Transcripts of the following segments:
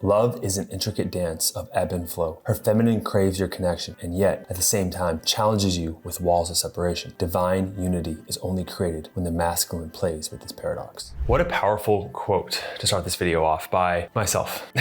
Love is an intricate dance of ebb and flow. Her feminine craves your connection and yet, at the same time, challenges you with walls of separation. Divine unity is only created when the masculine plays with this paradox. What a powerful quote to start this video off by myself.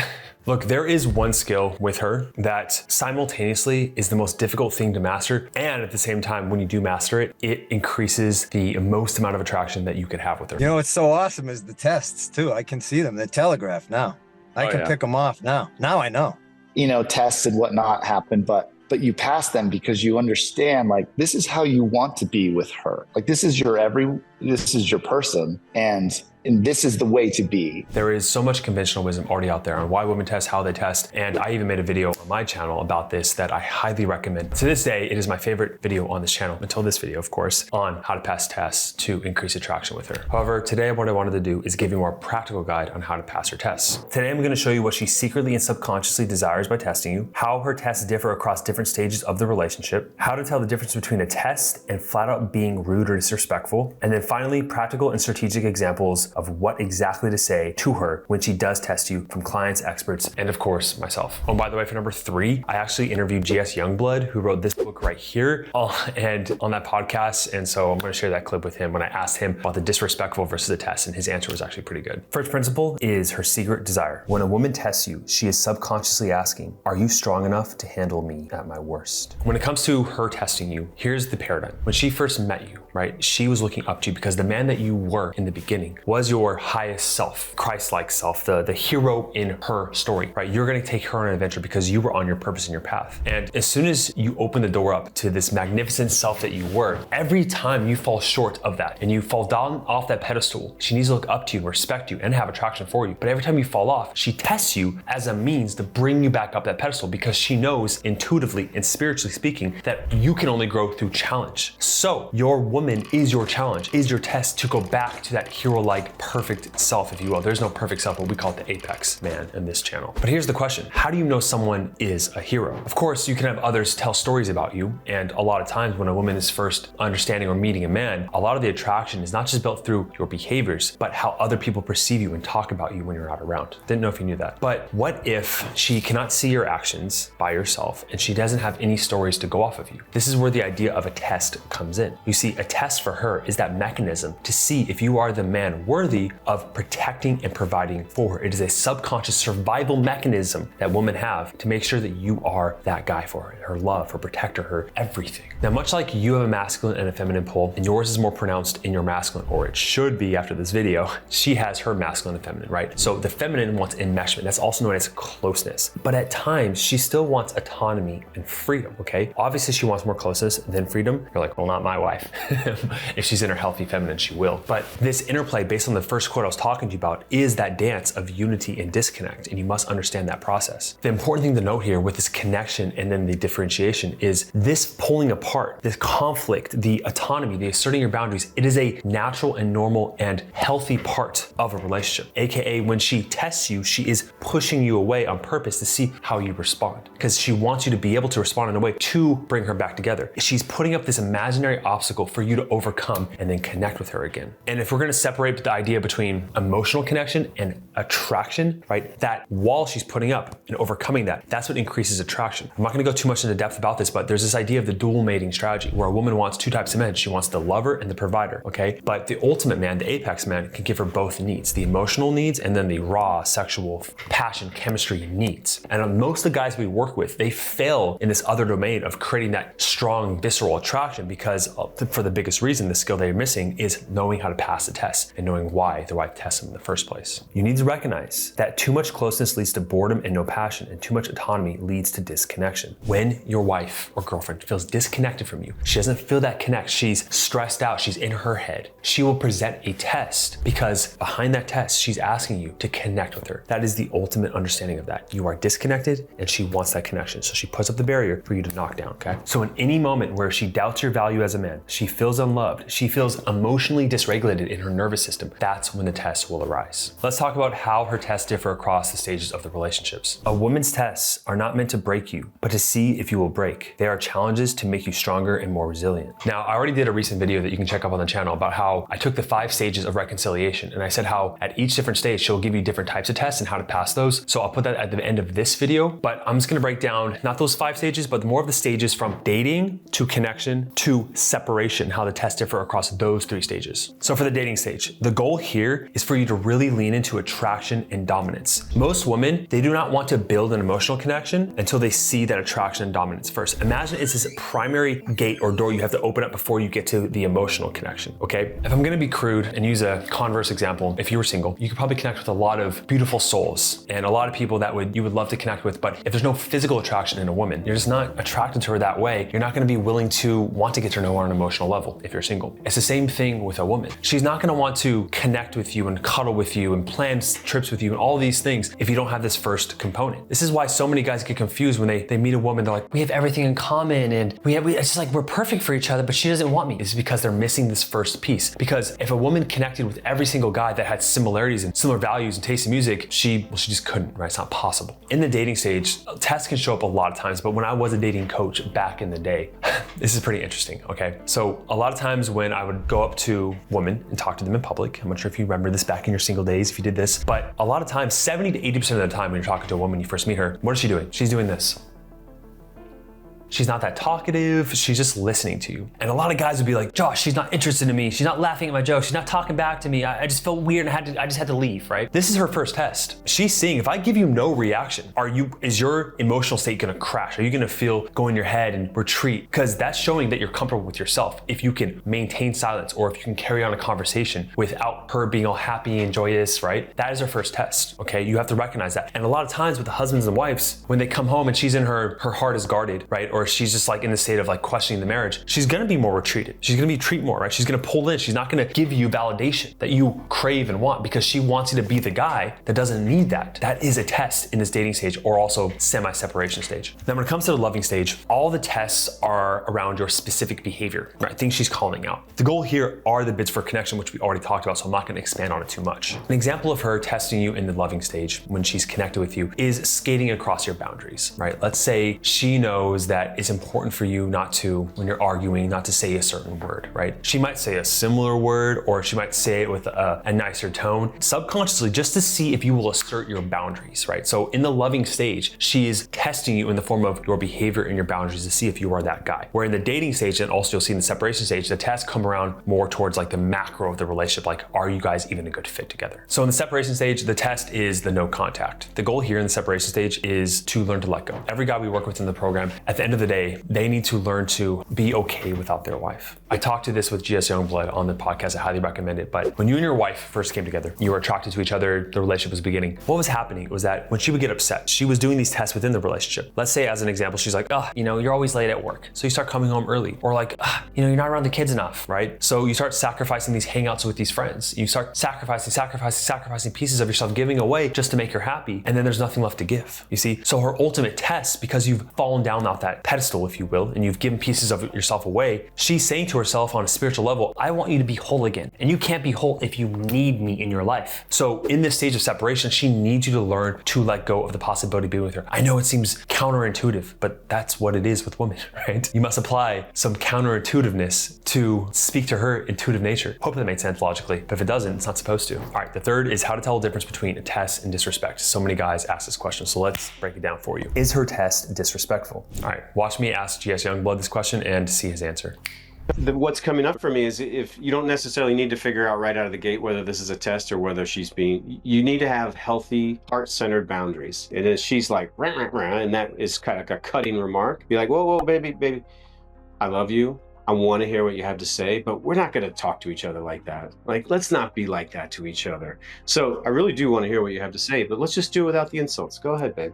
Look, there is one skill with her that simultaneously is the most difficult thing to master, and at the same time, when you do master it, it increases the most amount of attraction that you could have with her. You know what's so awesome is the tests too. I can see them. They're telegraphed now. I can pick them off now. Now I know. You know, tests and whatnot happen, but you pass them because you understand, like, this is how you want to be with her. Like, this is your person, and this is the way to be. There is so much conventional wisdom already out there on why women test, how they test, and I even made a video on my channel about this that I highly recommend. To this day, it is my favorite video on this channel, until this video, of course, on how to pass tests to increase attraction with her. However, today what I wanted to do is give you a more practical guide on how to pass her tests. Today I'm gonna show you what she secretly and subconsciously desires by testing you, how her tests differ across different stages of the relationship, how to tell the difference between a test and flat out being rude or disrespectful, and then finally, practical and strategic examples of what exactly to say to her when she does test you from clients, experts, and of course, myself. Oh, by the way, for number 3, I actually interviewed G.S. Youngblood, who wrote this book right here, and on that podcast, and so I'm gonna share that clip with him when I asked him about the disrespectful versus the test, and his answer was actually pretty good. First principle is her secret desire. When a woman tests you, she is subconsciously asking, are you strong enough to handle me at my worst? When it comes to her testing you, here's the paradigm. When she first met you, right, she was looking up to you because the man that you were in the beginning was your highest self, Christ-like self, the hero in her story, right? You're gonna take her on an adventure because you were on your purpose and your path. And as soon as you open the door up to this magnificent self that you were, every time you fall short of that and you fall down off that pedestal, she needs to look up to you and respect you and have attraction for you. But every time you fall off, she tests you as a means to bring you back up that pedestal because she knows intuitively and spiritually speaking that you can only grow through challenge. So your woman is your challenge, is your test to go back to that hero-like perfect self, if you will. There's no perfect self, but we call it the apex man in this channel. But here's the question. How do you know someone is a hero? Of course, you can have others tell stories about you. And a lot of times when a woman is first understanding or meeting a man, a lot of the attraction is not just built through your behaviors, but how other people perceive you and talk about you when you're not around. Didn't know if you knew that. But what if she cannot see your actions by yourself and she doesn't have any stories to go off of you? This is where the idea of a test comes in. You see, a test for her is that mechanism to see if you are the man worthy of protecting and providing for her. It is a subconscious survival mechanism that women have to make sure that you are that guy for her love, her protector, her everything. Now, much like you have a masculine and a feminine pole, and yours is more pronounced in your masculine, or it should be after this video, she has her masculine and feminine, right? So the feminine wants enmeshment. That's also known as closeness. But at times, she still wants autonomy and freedom, okay? Obviously, she wants more closeness than freedom. You're like, well, not my wife. If she's in her healthy feminine, she will. But this interplay, based on the first quote I was talking to you about, is that dance of unity and disconnect, and you must understand that process. The important thing to note here with this connection and then the differentiation is this pulling apart, this conflict, the autonomy, the asserting your boundaries, it is a natural and normal and healthy part of a relationship. AKA when she tests you, she is pushing you away on purpose to see how you respond because she wants you to be able to respond in a way to bring her back together. She's putting up this imaginary obstacle for you to overcome and then connect with her again. And if we're gonna separate the idea between emotional connection and attraction, right? That wall she's putting up and overcoming that, that's what increases attraction. I'm not gonna go too much into depth about this, but there's this idea of the dual mating strategy where a woman wants 2 types of men. She wants the lover and the provider, okay? But the ultimate man, the apex man, can give her both needs, the emotional needs and then the raw sexual passion, chemistry needs. And most of the guys we work with, they fail in this other domain of creating that strong visceral attraction because for the biggest reason, the skill they're missing is knowing how to pass the test and knowing why the wife tests them in the first place. You need to recognize that too much closeness leads to boredom and no passion, and too much autonomy leads to disconnection. When your wife or girlfriend feels disconnected from you, she doesn't feel that connect, she's stressed out, she's in her head, she will present a test because behind that test, she's asking you to connect with her. That is the ultimate understanding of that. You are disconnected and she wants that connection. So she puts up the barrier for you to knock down, okay? So in any moment where she doubts your value as a man, she feels feels unloved, she feels emotionally dysregulated in her nervous system, that's when the test will arise. Let's talk about how her tests differ across the stages of the relationships. A woman's tests are not meant to break you, but to see if you will break. They are challenges to make you stronger and more resilient. Now, I already did a recent video that you can check up on the channel about how I took the 5 stages of reconciliation, and I said how at each different stage, she'll give you different types of tests and how to pass those. So I'll put that at the end of this video, but I'm just gonna break down not those 5 stages, but more of the stages from dating to connection to separation, how the tests differ across those 3 stages. So for the dating stage, the goal here is for you to really lean into attraction and dominance. Most women, they do not want to build an emotional connection until they see that attraction and dominance first. Imagine it's this primary gate or door you have to open up before you get to the emotional connection, okay? If I'm gonna be crude and use a converse example, if you were single, you could probably connect with a lot of beautiful souls and a lot of people that you would love to connect with, but if there's no physical attraction in a woman, you're just not attracted to her that way, you're not gonna be willing to want to get to know her on an emotional level if you're single. It's the same thing with a woman. She's not gonna want to connect with you and cuddle with you and plan trips with you and all these things if you don't have this first component. This is why so many guys get confused when they meet a woman, they're like, we have everything in common and it's just like we're perfect for each other, but she doesn't want me. It's because they're missing this first piece. Because if a woman connected with every single guy that had similarities and similar values and taste in music, she just couldn't, right? It's not possible. In the dating stage, tests can show up a lot of times, but when I was a dating coach back in the day, this is pretty interesting, okay? So a lot of times when I would go up to women and talk to them in public, I'm not sure if you remember this back in your single days, if you did this, but a lot of times, 70 to 80% of the time when you're talking to a woman, you first meet her, what is she doing? She's doing this. She's not that talkative, she's just listening to you. And a lot of guys would be like, Josh, she's not interested in me, she's not laughing at my jokes, she's not talking back to me, I just felt weird and I just had to leave, right? This is her first test. She's seeing, if I give you no reaction, is your emotional state gonna crash? Are you gonna feel go in your head and retreat? Because that's showing that you're comfortable with yourself. If you can maintain silence or if you can carry on a conversation without her being all happy and joyous, right? That is her first test, okay? You have to recognize that. And a lot of times with the husbands and wives, when they come home and she's in her heart is guarded, right? Or she's just like in the state of like questioning the marriage, she's gonna be more retreated. She's gonna be treat more, right? She's gonna pull in. She's not gonna give you validation that you crave and want because she wants you to be the guy that doesn't need that. That is a test in this dating stage or also semi-separation stage. Then when it comes to the loving stage, all the tests are around your specific behavior, right? Things she's calling out. The goal here are the bids for connection, which we already talked about, so I'm not gonna expand on it too much. An example of her testing you in the loving stage when she's connected with you is skating across your boundaries, right? Let's say she knows that it's important for you not to, when you're arguing, not to say a certain word, right? She might say a similar word or she might say it with a nicer tone, subconsciously, just to see if you will assert your boundaries, right? So in the loving stage, she is testing you in the form of your behavior and your boundaries to see if you are that guy. Where in the dating stage, and also you'll see in the separation stage, the tests come around more towards like the macro of the relationship, like are you guys even a good fit together? So in the separation stage, the test is the no contact. The goal here in the separation stage is to learn to let go. Every guy we work with in the program, at the end of the day, they need to learn to be okay without their wife. I talked to this with GS Youngblood on the podcast. I highly recommend it. But when you and your wife first came together, you were attracted to each other, the relationship was beginning. What was happening was that when she would get upset, she was doing these tests within the relationship. Let's say as an example, she's like, you're always late at work. So you start coming home early. Or like, you're not around the kids enough, right? So you start sacrificing these hangouts with these friends. You start sacrificing pieces of yourself, giving away just to make her happy. And then there's nothing left to give, you see? So her ultimate test, because you've fallen down off that pedestal, if you will, and you've given pieces of yourself away, she's saying to herself on a spiritual level, I want you to be whole again. And you can't be whole if you need me in your life. So in this stage of separation, she needs you to learn to let go of the possibility of being with her. I know it seems counterintuitive, but that's what it is with women, right? You must apply some counterintuitiveness to speak to her intuitive nature. Hope that made sense logically, but if it doesn't, it's not supposed to. All right, the third is how to tell the difference between a test and disrespect. So many guys ask this question, so let's break it down for you. Is her test disrespectful? All right, watch me ask GS Youngblood this question and see his answer. What's coming up for me is if you don't necessarily need to figure out right out of the gate whether this is a test or whether you need to have healthy, heart-centered boundaries. And if she's like, rah, rah, rah, and that is kind of like a cutting remark, be like, whoa, baby, I love you. I want to hear what you have to say, but we're not going to talk to each other like that. Like, let's not be like that to each other. So I really do want to hear what you have to say, but let's just do it without the insults. Go ahead, babe.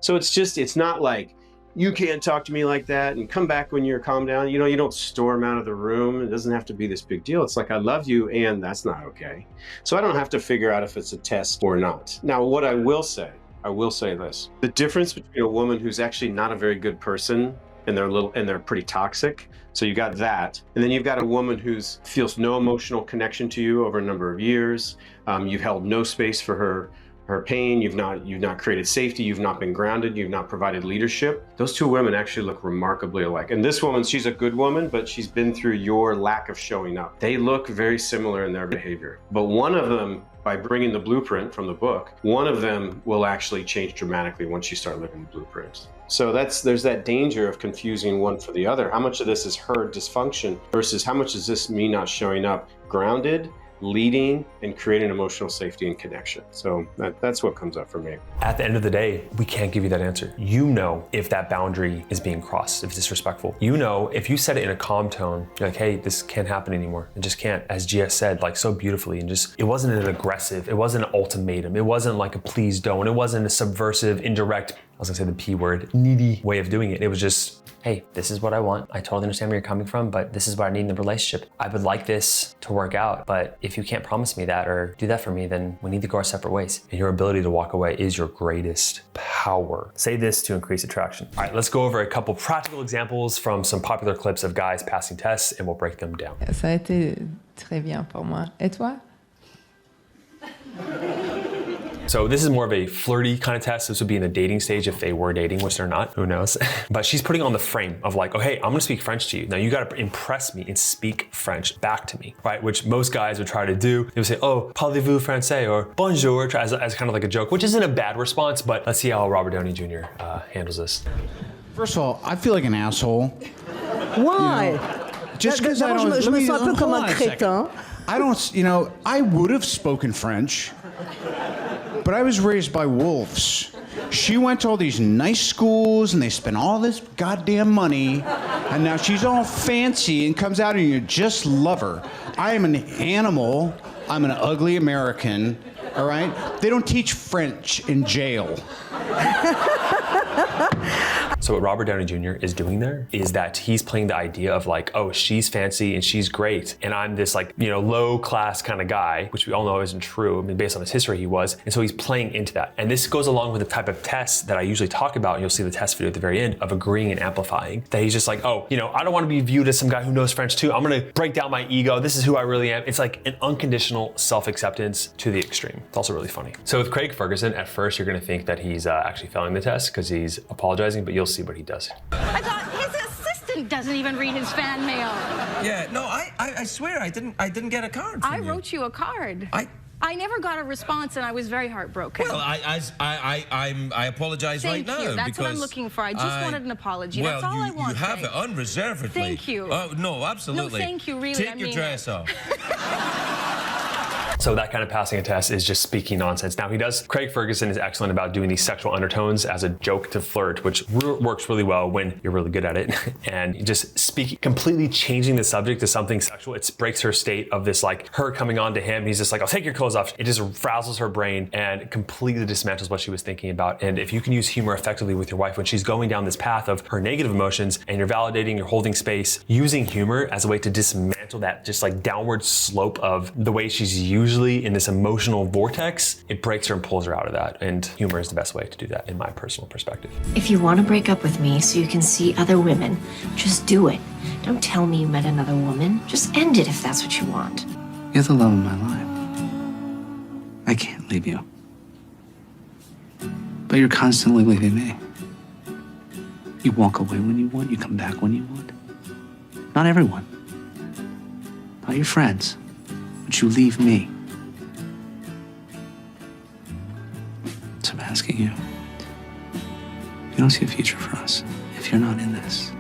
So it's not like, you can't talk to me like that and come back when you're calm down. You don't storm out of the room. It doesn't have to be this big deal. It's like, I love you and that's not okay. So I don't have to figure out if it's a test or not. Now, what I will say this. The difference between a woman who's actually not a very good person and they're pretty toxic. So you got that. And then you've got a woman who feels no emotional connection to you over a number of years. You've held no space for her pain. You've not created safety. You've not been grounded. You've not provided leadership. Those two women actually look remarkably alike. And this woman, she's a good woman, but she's been through your lack of showing up. They look very similar in their behavior. But one of them, by bringing the blueprint from the book, one of them will actually change dramatically once you start living the blueprints. So there's that danger of confusing one for the other. How much of this is her dysfunction versus how much is this me not showing up grounded, leading, and creating emotional safety and connection. So that's what comes up for me. At the end of the day, we can't give you that answer. You know if that boundary is being crossed, if it's disrespectful. You know if you said it in a calm tone, you're like, hey, this can't happen anymore. It just can't, as Gia said, like so beautifully, and just, it wasn't an aggressive, it wasn't an ultimatum, it wasn't like a please don't, it wasn't a subversive, indirect, I was gonna say the P word, needy way of doing it. It was just, hey, this is what I want. I totally understand where you're coming from, but this is what I need in the relationship. I would like this to work out, but if you can't promise me that or do that for me, then we need to go our separate ways. And your ability to walk away is your greatest power. Say this to increase attraction. All right, let's go over a couple practical examples from some popular clips of guys passing tests, and we'll break them down. Ça a été très bien pour moi. Et toi? So this is more of a flirty kind of test. This would be in the dating stage if they were dating, which they're not, who knows? But she's putting on the frame of like, oh, hey, I'm gonna speak French to you. Now you gotta impress me and speak French back to me, right? Which most guys would try to do. They would say, oh, parlez-vous français, or bonjour, as kind of like a joke, which isn't a bad response, but let's see how Robert Downey Jr. Handles this. First of all, I feel like an asshole. Why? Just because I don't. Je me sens un peu comme hold un on a second. crétin. I don't. I would have spoken French, but I was raised by wolves. She went to all these nice schools and they spent all this goddamn money, and now she's all fancy and comes out and you just love her. I am an animal. I'm an ugly American. All right? They don't teach French in jail. So what Robert Downey Jr. is doing there is that he's playing the idea of like, oh, she's fancy and she's great, and I'm this like, low class kind of guy, which we all know isn't true. I mean, based on his history, he was. And so he's playing into that. And this goes along with the type of test that I usually talk about, and you'll see the test video at the very end, of agreeing and amplifying. That he's just like, oh, I don't want to be viewed as some guy who knows French too. I'm gonna break down my ego. This is who I really am. It's like an unconditional self-acceptance to the extreme. It's also really funny. So with Craig Ferguson, at first you're gonna think that he's actually failing the test because he's apologizing, but you'll see what he does. I thought his assistant doesn't even read his fan mail. Yeah, no, I swear I didn't get a card from you. I wrote you a card. I never got a response, and I was very heartbroken. Well, I apologize right now. Thank you. That's what I'm looking for. I just wanted an apology. That's all I want. You have it unreservedly. Thank you. Oh, no, absolutely. No, thank you, really. Take your dress off. So that kind of passing a test is just speaking nonsense. Now Craig Ferguson is excellent about doing these sexual undertones as a joke to flirt, which works really well when you're really good at it. And just completely changing the subject to something sexual, it breaks her state of this like her coming on to him. And he's just like, I'll take your clothes off. It just frazzles her brain and completely dismantles what she was thinking about. And if you can use humor effectively with your wife when she's going down this path of her negative emotions, and you're validating, you're holding space, using humor as a way to dismantle that just like downward slope of the way she's usually in this emotional vortex, it breaks her and pulls her out of that. And humor is the best way to do that in my personal perspective. If you want to break up with me so you can see other women, just do it. Don't tell me you met another woman. Just end it if that's what you want. You're the love of my life. I can't leave you. But you're constantly leaving me. You walk away when you want, you come back when you want. Not everyone. Not your friends. But you leave me. So I'm asking you, if you don't see a future for us, if you're not in this,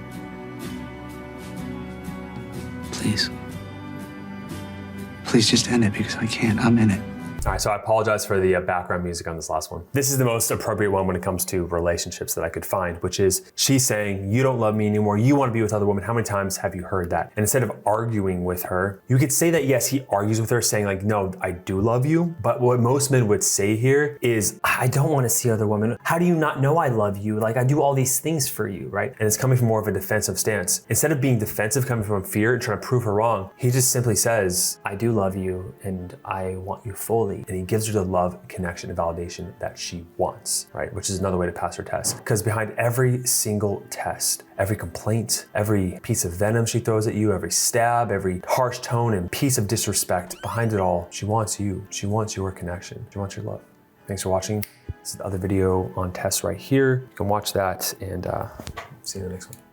please just end it, because I can't. I'm in it. All right, so I apologize for the background music on this last one. This is the most appropriate one when it comes to relationships that I could find, which is she's saying, you don't love me anymore, you want to be with other women. How many times have you heard that? And instead of arguing with her, you could say that, yes, he argues with her saying like, no, I do love you. But what most men would say here is, I don't want to see other women. How do you not know I love you? Like, I do all these things for you, right? And it's coming from more of a defensive stance. Instead of being defensive, coming from fear and trying to prove her wrong, he just simply says, I do love you and I want you fully. gently, and he gives her the love, connection, and validation that she wants, right? Which is another way to pass her test. Because behind every single test, every complaint, every piece of venom she throws at you, every stab, every harsh tone and piece of disrespect, behind it all, she wants you. She wants your connection. She wants your love. Thanks for watching. This is the other video on tests right here. You can watch that, and see you in the next one.